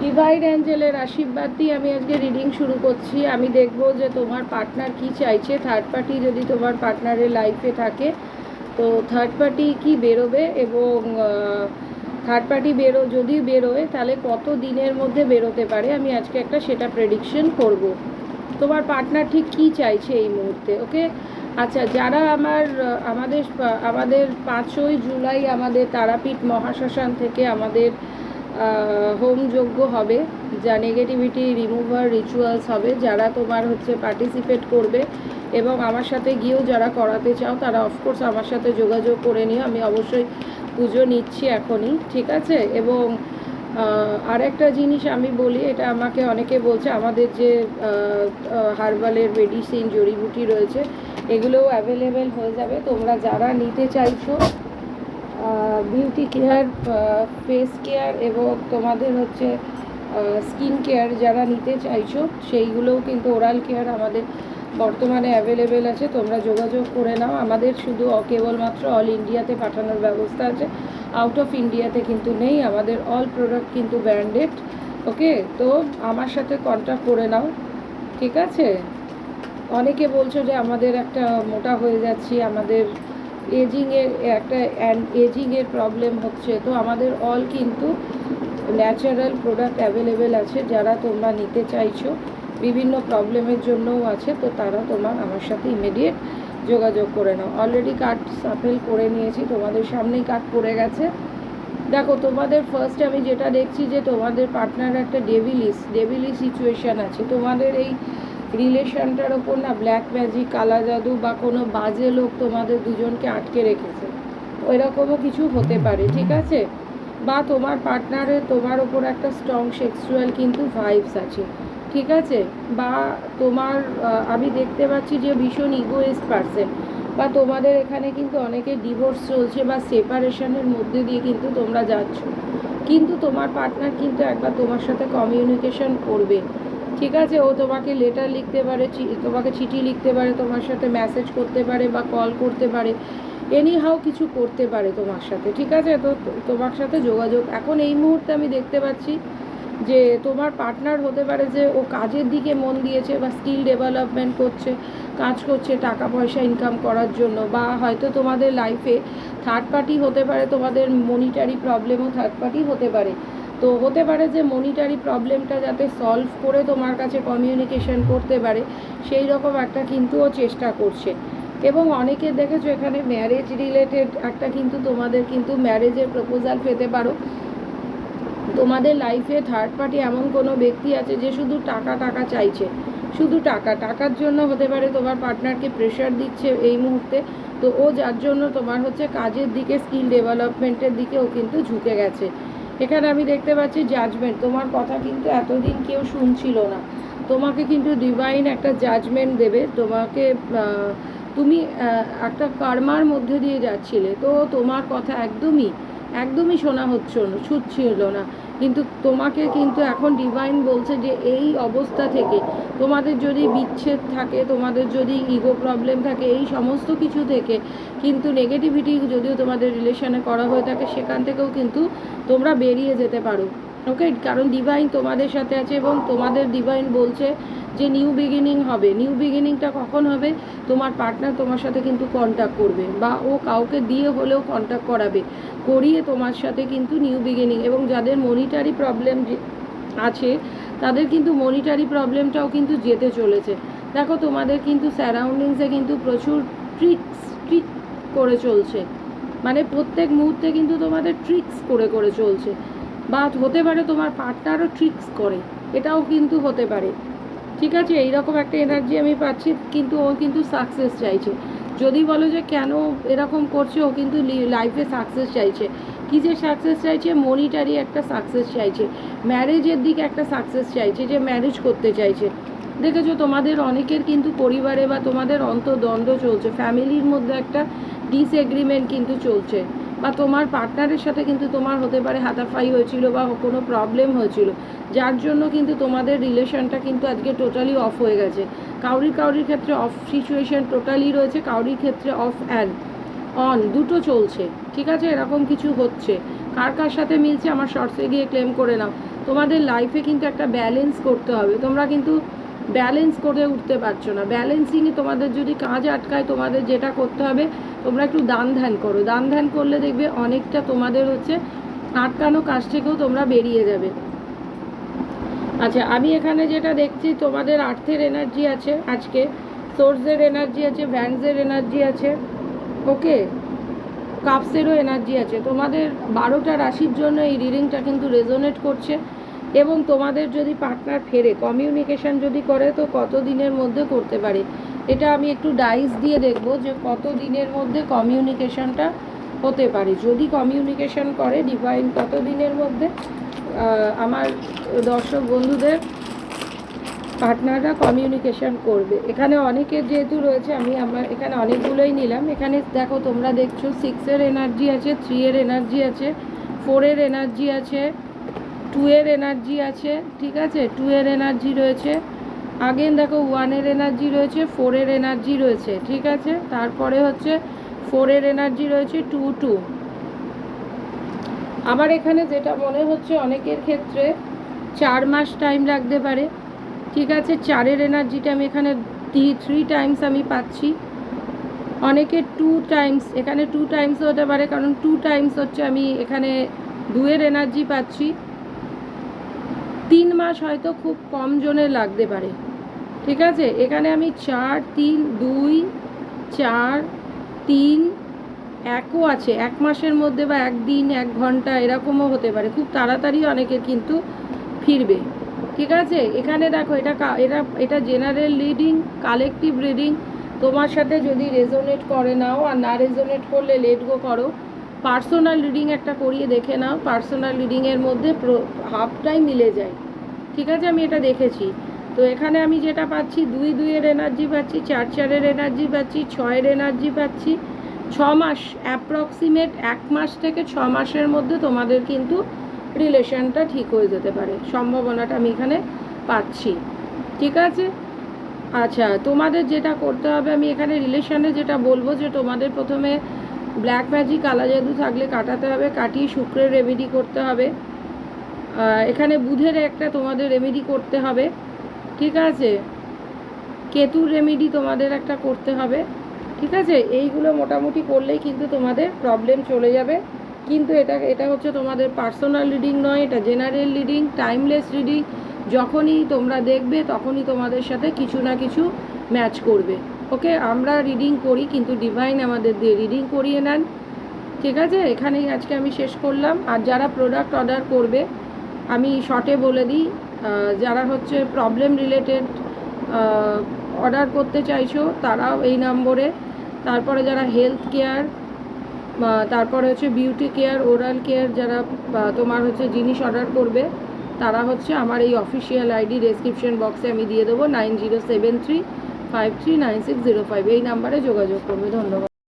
Divine অ্যাঞ্জেলের আশীর্বাদ দিয়ে আমি আজকে রিডিং শুরু করছি। আমি দেখব যে তোমার পার্টনার কি চাইছে। থার্ড পার্টি যদি তোমার পার্টনারের লাইফে থাকে তো থার্ড পার্টি কি বেরোবে, এবং থার্ড পার্টি যদি বেরোয় তাহলে কত দিনের মধ্যে বেরোতে পারে। আমি আজকে একটা সেটা প্রেডিকশন করব। তোমার পার্টনার ঠিক কি চাইছে এই মুহূর্তে। ওকে, আচ্ছা, যারা আমাদের আমাদের 5ই জুলাই আমাদের তারাপীঠ মহাশ্মশান থেকে আমাদের হোম যজ্ঞ হবে, যা নেগেটিভিটি রিমুভার রিচুয়ালস হবে, যারা তোমার পার্টিসিপেট করবে এবং আমার সাথে গিয়েও যারা করাতে চাও তারা অফকোর্স আমার সাথে যোগাযোগ করে নিও। আমি অবশ্যই পুজো নিচ্ছি এখনই, ঠিক আছে। এবং আরেকটা জিনিস আমি বলি, এটা আমাকে অনেকে বলছে, আমাদের যে হার্বালের মেডিসিন জড়িবুটি রয়েছে এগুলোও অ্যাভেলেবেল হয়ে যাবে। তোমরা যারা নিতে চাইছো বিউটি কেয়ার, ফেস কেয়ার এবং তোমাদের স্কিন কেয়ার যারা নিতে চাইছো সেইগুলোও কিন্তু ওরাল কেয়ার আমাদের বর্তমানে অ্যাভেলেবেল আছে। তোমরা যোগাযোগ করে নাও। আমাদের শুধু কেবলমাত্র অল ইন্ডিয়াতে পাঠানোর ব্যবস্থা আছে, আউট অফ ইন্ডিয়াতে কিন্তু নেই। আমাদের অল প্রোডাক্ট কিন্তু ব্র্যান্ডেড। ওকে, তো আমার সাথে কন্ট্যাক্ট করে নাও, ঠিক আছে। অনেকে বলছো যে আমাদের একটা মোটা হয়ে যাচ্ছি, আমাদের এজিংয়ের প্রবলেম হচ্ছে, তো আমাদের অল কিন্তু ন্যাচারাল প্রোডাক্ট অ্যাভেলেবেল আছে। যারা তোমরা নিতে চাইছো বিভিন্ন প্রবলেমের জন্যও আছে, তো তারা আমার সাথে ইমিডিয়েট যোগাযোগ করে নাও। অলরেডি কার্ড সাফেল করে নিয়েছি, তোমাদের সামনেই কার্ড পড়ে গেছে। দেখো, তোমাদের ফার্স্ট আমি যেটা দেখছি যে তোমাদের পার্টনার একটা ডেভিলি সিচুয়েশান আছে। তোমাদের এই রিলেশনটার ওপর না ব্ল্যাক ম্যাজিক, কালা জাদু বা কোনো বাজে লোক তোমাদের দুজনকে আটকে রেখেছে, ওইরকমও কিছু হতে পারে, ঠিক আছে। বা তোমার পার্টনারের তোমার ওপর একটা স্ট্রং সেক্সুয়াল কিন্তু ভাইবস আছে, ঠিক আছে। বা তোমার আমি দেখতে পাচ্ছি যে ভীষণ ইগোইস্ট পারসন, বা তোমাদের এখানে কিন্তু অনেকের ডিভোর্স চলছে বা সেপারেশনের মধ্যে দিয়ে কিন্তু তোমরা যাচ্ছ, কিন্তু তোমার পার্টনার কিন্তু একবার তোমার সাথে কমিউনিকেশন করবে, ঠিক আছে। ও তোমাকে লেটার লিখতে পারে, তোমাকে চিঠি লিখতে পারে, তোমার সাথে মেসেজ করতে পারে বা কল করতে পারে, এনিহাও কিছু করতে পারে তোমার সাথে, ঠিক আছে। তো তোমার সাথে যোগাযোগ এখন এই মুহূর্তে আমি দেখতে পাচ্ছি যে তোমার পার্টনার হতে পারে যে ও কাজের দিকে মন দিয়েছে বা স্কিল ডেভেলপমেন্ট করছে, কাজ করছে টাকা পয়সা ইনকাম করার জন্য। বা হয়তো তোমাদের লাইফে থার্ড পার্টি হতে পারে, তোমাদের মনিটারি প্রবলেমও থার্ড পার্টি হতে পারে। তো হতে পারে যে মনিটারি প্রবলেমটা যাতে সলভ করে তোমার কাছে কমিউনিকেশন করতে পারে সেই রকম একটা কিন্তু ও চেষ্টা করছে। এবং অনেকে দেখেছো এখানে ম্যারেজ রিলেটেড একটা কিন্তু তোমাদের কিন্তু ম্যারেজের প্রপোজাল পেতে পারো। তোমাদের লাইফে থার্ড পার্টি এমন কোনো ব্যক্তি আছে যে শুধু টাকা টাকা চাইছে, শুধু টাকার জন্য হতে পারে তোমার পার্টনারকে প্রেশার দিচ্ছে এই মুহূর্তে। তো ও যার জন্য তোমার কাজের দিকে, স্কিল ডেভেলপমেন্টের দিকে ও কিন্তু ঝুঁকে গেছে। এখানে আমি দেখতে পাচ্ছি জাজমেন্ট, তোমার কথা কিন্তু এতদিন কেউ শুনছিল না, তোমাকে কিন্তু ডিভাইন একটা জাজমেন্ট দেবে। তুমি একটা কর্মার মধ্যে দিয়ে যাচ্ছিলে, তো তোমার কথা একদমই শোনা ছুটছিল না, কিন্তু তোমাকে কিন্তু এখন ডিভাইন বলছে যে এই অবস্থা থেকে তোমাদের যদি বিচ্ছেদ থাকে, তোমাদের যদি ইগো প্রবলেম থাকে, এই সমস্ত কিছু থেকে কিন্তু নেগেটিভিটি যদিও তোমাদের রিলেশনে করা হয়ে থাকে সেখান থেকেও কিন্তু তোমরা বেরিয়ে যেতে পারো। ওকে, কারণ ডিভাইন তোমাদের সাথে আছে এবং তোমাদের ডিভাইন বলছে যে নিউ বিগিনিং হবে। নিউ বিগিনিংটা কখন হবে? তোমার পার্টনার তোমার সাথে কিন্তু কন্ট্যাক্ট করবে বা ও কাউকে দিয়ে হলেও কন্ট্যাক্ট করিয়ে তোমার সাথে কিন্তু নিউ বিগিনিং। এবং যাদের মনিটারি প্রবলেম আছে তাদের কিন্তু মনিটারি প্রবলেমটাও কিন্তু যেতে চলেছে। দেখো, তোমাদের কিন্তু সারাউন্ডিংসে কিন্তু প্রচুর ট্রিক করে চলছে, মানে প্রত্যেক মুহূর্তে কিন্তু তোমাদের ট্রিক্স করে চলছে। বা হতে পারে তোমার পার্টনারও ট্রিক্স করে, এটাও কিন্তু হতে পারে, ঠিক আছে। এইরকম একটা এনার্জি আমি পাচ্ছি, কিন্তু ও কিন্তু সাকসেস চাইছে। যদি বলো যে কেন এরকম করছে, ও কিন্তু লাইফে সাকসেস চাইছে। কী যে সাকসেস চাইছে? মনিটারি একটা সাকসেস চাইছে, ম্যারেজের দিকে একটা সাকসেস চাইছে, যে ম্যারেজ করতে চাইছে। দেখেছো তোমাদের অনেকের কিন্তু পরিবারে বা তোমাদের অন্তর্দ্বন্দ্ব চলছে, ফ্যামিলির মধ্যে একটা ডিসএগ্রিমেন্ট কিন্তু চলছে, বা তোমার পার্টনারের সাথে কিন্তু তোমার হতে পারে হাতাফাই হয়েছিল বা কোনো প্রবলেম হয়েছিল, যার জন্য কিন্তু তোমাদের রিলেশনটা কিন্তু আজকে টোটালি অফ হয়ে গেছে। কাউরির ক্ষেত্রে অফ সিচুয়েশন টোটালি রয়েছে, কাউরির ক্ষেত্রে অফ অ্যান্ড অন দুটো চলছে, ঠিক আছে। এরকম কিছু হচ্ছে, কার সাথে মিলছে আমার শর্টসে গিয়ে ক্লেম করে নাও। তোমাদের লাইফে কিন্তু একটা ব্যালেন্স করতে হবে। তোমরা কিন্তু ব্যালেন্স করে উঠতে পারছো না। ব্যালেন্সিংয়ে তোমাদের যদি কাজ আটকায়, তোমাদের যেটা করতে হবে, তোমরা একটু দান ধ্যান করো। দান ধ্যান করলে দেখবে অনেকটা তোমাদের হচ্ছে আটকানো কাজ থেকেও তোমরা বেরিয়ে যাবে। আচ্ছা, আমি এখানে যেটা দেখছি, তোমাদের আর্থের এনার্জি আছে আজকে, সোর্সের এনার্জি আছে, ভ্যান্সের এনার্জি আছে, ওকে, কাপসেরও এনার্জি আছে। তোমাদের 12টা রাশির জন্য এই রিডিংটা কিন্তু রেজোনেট করছে। এবং তোমাদের যদি পার্টনার ফেরে, কমিউনিকেশান যদি করে, তো কত দিনের মধ্যে করতে পারে, এটা আমি একটু ডাইস দিয়ে দেখব যে কত দিনের মধ্যে কমিউনিকেশানটা হতে পারে। যদি কমিউনিকেশান করে ডিভাইন, কত দিনের মধ্যে আমার দর্শক বন্ধুদের পার্টনাররা কমিউনিকেশান করবে। এখানে অনেকের যেহেতু রয়েছে, আমি আমার এখানে অনেকগুলোই নিলাম। এখানে দেখো, তোমরা দেখছো 6-এর এনার্জি আছে, 3-এর এনার্জি আছে, 4-এর এনার্জি আছে, 2-এর এনার্জি আছে, ঠিক আছে, 2-এর এনার্জি রয়েছে। আগেন দেখো 1-এর এনার্জি রয়েছে, 4-এর এনার্জি রয়েছে, ঠিক আছে। তারপরে হচ্ছে 4-এর এনার্জি রয়েছে, 2-2। আমার এখানে যেটা মনে হচ্ছে, অনেকের ক্ষেত্রে 4 মাস টাইম লাগতে পারে, ঠিক আছে। 4-এর এনার্জিটা আমি এখানে 3 টাইমস আমি পাচ্ছি। অনেকে 2 টাইমস, এখানে 2 টাইমসও হতে পারে, কারণ 2 টাইমস হচ্ছে আমি এখানে 2-এর এনার্জি পাচ্ছি। 3 মাস হয়তো খুব কম জনের লাগতে পারে, ঠিক আছে। এখানে আমি 4, 3, 2, 4, 3, 1ও আছে, 1 মাসের মধ্যে বা 1 দিন 1 ঘন্টা এরকমও হতে পারে। খুব তাড়াতাড়ি অনেকের কিন্তু ফিরবে, ঠিক আছে। এখানে দেখো, এটা জেনারেল রিডিং, কালেকটিভ রিডিং। তোমার সাথে যদি রেজোনেট করে নাও, আর না রেজোনেট করলে লেট গো করো। পার্সোনাল রিডিং একটা করিয়ে দেখে নাও। পার্সোনাল রিডিংয়ের মধ্যে হাফটাই মিলে যায়, ঠিক আছে। আমি এটা দেখেছি। তো এখানে আমি যেটা পাচ্ছি, 2-2-এর এনার্জি পাচ্ছি, 4-4-এর এনার্জি পাচ্ছি, 6-এর এনার্জি পাচ্ছি। 6 মাস অ্যাপ্রক্সিমেট, 1 মাস থেকে 6 মাসের মধ্যে তোমাদের কিন্তু রিলেশনটা ঠিক হয়ে যেতে পারে, সম্ভাবনাটা আমি এখানে পাচ্ছি, ঠিক আছে। আচ্ছা, তোমাদের যেটা করতে হবে, আমি এখানে রিলেশনে যেটা বলবো, যে তোমাদের প্রথমে ব্ল্যাক ম্যাজিক, কালা জাদু থাকলে কাটাতে হবে, কাটিয়ে শুক্রের রেমেডি করতে হবে। এখানে বুধের একটা তোমাদের রেমেডি করতে হবে, ঠিক আছে। কেতুর রেমেডি তোমাদের একটা করতে হবে, ঠিক আছে। এইগুলো মোটামুটি করলেই কিন্তু তোমাদের প্রবলেম চলে যাবে। কিন্তু এটা হচ্ছে তোমাদের পার্সোনাল রিডিং নয়, এটা জেনারেল রিডিং, টাইমলেস রিডিং। যখনই তোমরা দেখবে, তখনই তোমাদের সাথে কিছু না কিছু ম্যাচ করবে, ওকে। আমরা রিডিং করি, কিন্তু ডিভাইন আমাদের দিয়ে রিডিং করিয়ে নেন, ঠিক আছে। এখানেই আজকে আমি শেষ করলাম। আর যারা প্রোডাক্ট অর্ডার করবে, আমি শর্টে বলে দিই, যারা হচ্ছে প্রবলেম রিলেটেড অর্ডার করতে চাইছো, তারাও এই নম্বরে। তারপরে যারা হেলথ কেয়ার, তারপরে হচ্ছে বিউটি কেয়ার, ওরাল কেয়ার, যারা তোমার হচ্ছে জিনিস অর্ডার করবে, তারা হচ্ছে আমার এই অফিসিয়াল আইডি ডেসক্রিপশন বক্সে আমি দিয়ে দেবো, 9073539605, এই নাম্বারে যোগাযোগ করবে। ধন্যবাদ।